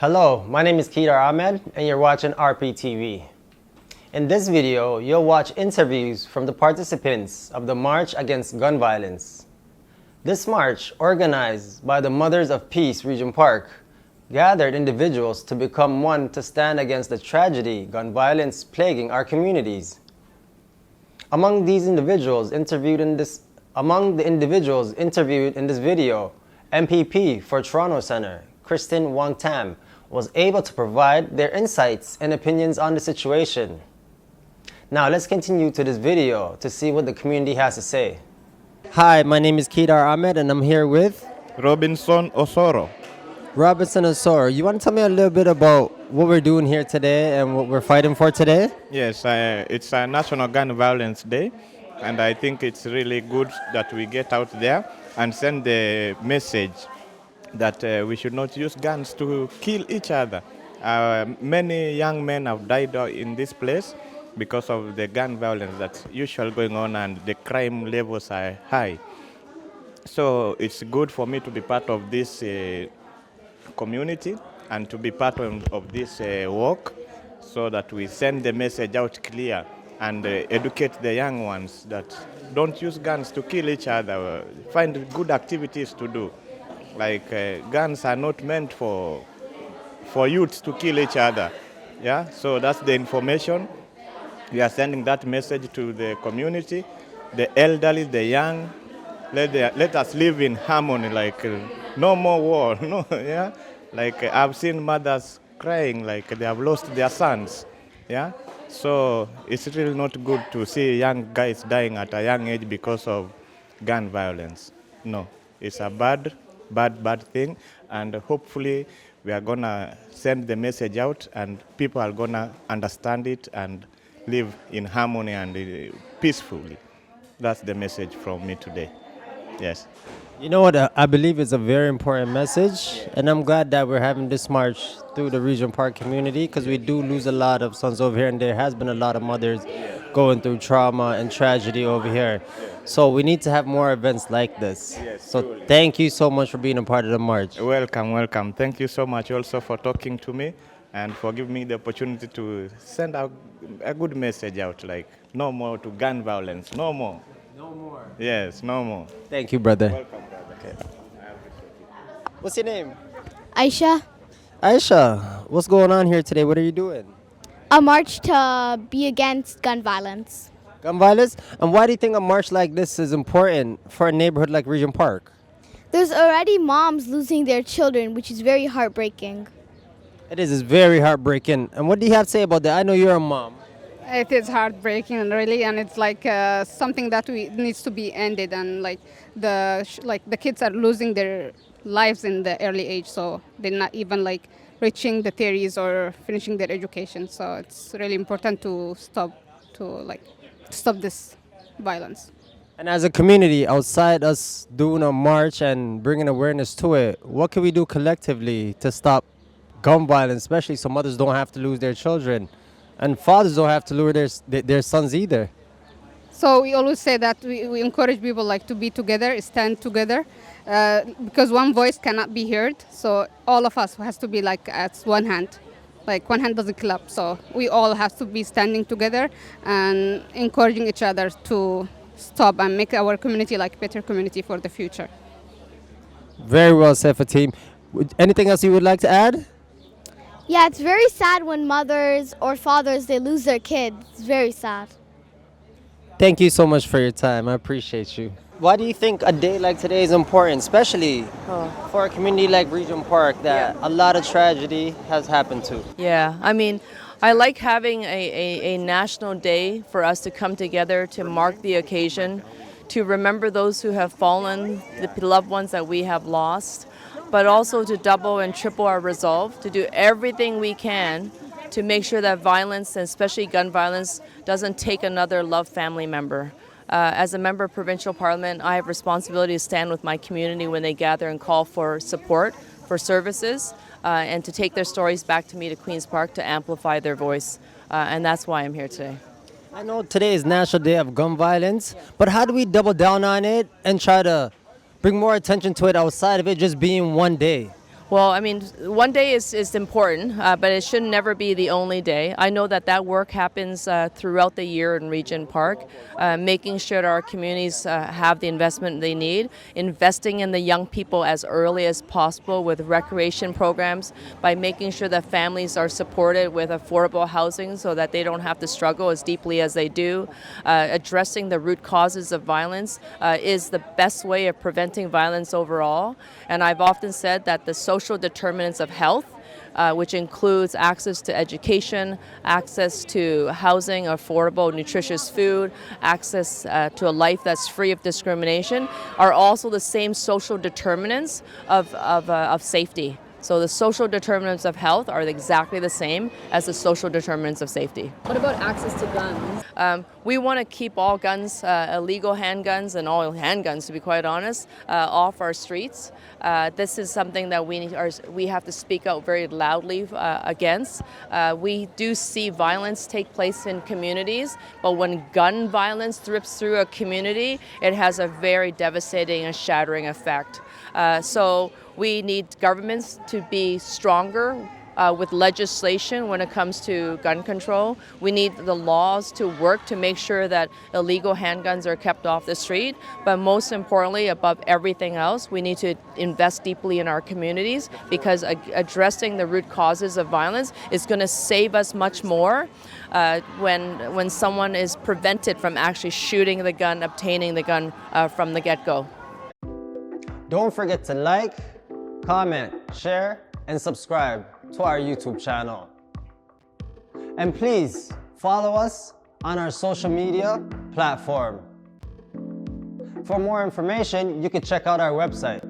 Hello, my name is Kedar Ahmed and you're watching RPTV. In this video, you'll watch interviews from the participants of the March Against Gun Violence. This march, organized by the Mothers of Peace Regent Park, gathered individuals to become one to stand against the tragedy gun violence plaguing our communities. Among the individuals interviewed in this video, MPP for Toronto Centre, Kristyn Wong-Tam, was able to provide their insights and opinions on the situation. Now let's continue to this video to see what the community has to say. Hi, my name is Kedar Ahmed and I'm here with Robinson Osoro. Robinson Osoro. You want to tell me a little bit about what we're doing here today and what we're fighting for today? Yes, it's a National Gun Violence Day, and I think it's really good that we get out there and send the message that we should not use guns to kill each other. Many young men have died in this place because of the gun violence that's usually going on, and the crime levels are high. So it's good for me to be part of this community and to be part of this work, so that we send the message out clear and educate the young ones that don't use guns to kill each other. Find good activities to do. Like guns are not meant for youths to kill each other. Yeah, so that's the information. We are sending that message to the community, the elderly, the young. Let us live in harmony. Like no more war. No, yeah. Like I've seen mothers crying like they have lost their sons. Yeah. So it's really not good to see young guys dying at a young age because of gun violence. No, it's a bad thing, and hopefully we are gonna send the message out and people are gonna understand it and live in harmony and peacefully. That's the message from me today. Yes. You know what, I believe it's a very important message, and I'm glad that we're having this march through the Regent Park community, because we do lose a lot of sons over here, and there has been a lot of mothers going through trauma and tragedy over here. So we need to have more events like this. Yes, so truly. Thank you so much for being a part of the march. Welcome. Thank you so much also for talking to me and for giving me the opportunity to send out a good message out, like no more to gun violence, no more. No more. Yes, no more. Thank you, brother. Welcome, brother. Okay. What's your name? Aisha, Aisha, what's going on here today? What are you doing? a march to be against gun violence. Gun violence? And why do you think a march like this is important for a neighborhood like Regent Park? There's already moms losing their children, which is very heartbreaking. It's very heartbreaking. And what do you have to say about that? I know you're a mom. It is heartbreaking, really, and it's like something that needs to be ended. And like the kids are losing their lives in the early age, so they're not even like reaching the theories or finishing their education. So it's really important to stop this violence. And as a community, outside us doing a march and bringing awareness to it, what can we do collectively to stop gun violence, especially so mothers don't have to lose their children and fathers don't have to lose their sons either? So we always say that we encourage people like to be together, stand together, because one voice cannot be heard. So all of us has to be like at one hand. Like one hand doesn't clap. So we all have to be standing together and encouraging each other to stop and make our community like a better community for the future. Very well said, Fatim. Anything else you would like to add? Yeah, it's very sad when mothers or fathers, they lose their kids. It's very sad. Thank you so much for your time. I appreciate you. Why do you think a day like today is important, especially for a community like Regent Park that a lot of tragedy has happened to? Yeah, I mean, I like having a national day for us to come together to mark the occasion, to remember those who have fallen, the loved ones that we have lost, but also to double and triple our resolve to do everything we can to make sure that violence, and especially gun violence, doesn't take another loved family member. As a member of Provincial Parliament, I have responsibility to stand with my community when they gather and call for support, for services, and to take their stories back to me to Queen's Park to amplify their voice. And that's why I'm here today. I know today is National Day of Gun Violence, but how do we double down on it and try to bring more attention to it outside of it just being one day? Well, I mean, one day is important, but it should never be the only day. I know that work happens throughout the year in Regent Park, making sure that our communities have the investment they need, investing in the young people as early as possible with recreation programs, by making sure that families are supported with affordable housing so that they don't have to struggle as deeply as they do. Addressing the root causes of violence is the best way of preventing violence overall. And I've often said that the social determinants of health, which includes access to education, access to housing, affordable, nutritious food, access to a life that's free of discrimination, are also the same social determinants of safety. So the social determinants of health are exactly the same as the social determinants of safety. What about access to guns? We want to keep all guns, illegal handguns and all handguns, to be quite honest, off our streets. This is something that we have to speak out very loudly against. We do see violence take place in communities, but when gun violence drips through a community, it has a very devastating and shattering effect. So we need governments to be stronger with legislation when it comes to gun control. We need the laws to work to make sure that illegal handguns are kept off the street. But most importantly, above everything else, we need to invest deeply in our communities, because addressing the root causes of violence is going to save us much more when someone is prevented from actually shooting the gun, obtaining the gun from the get-go. Don't forget to like, comment, share, and subscribe to our YouTube channel. And please follow us on our social media platform. For more information, you can check out our website,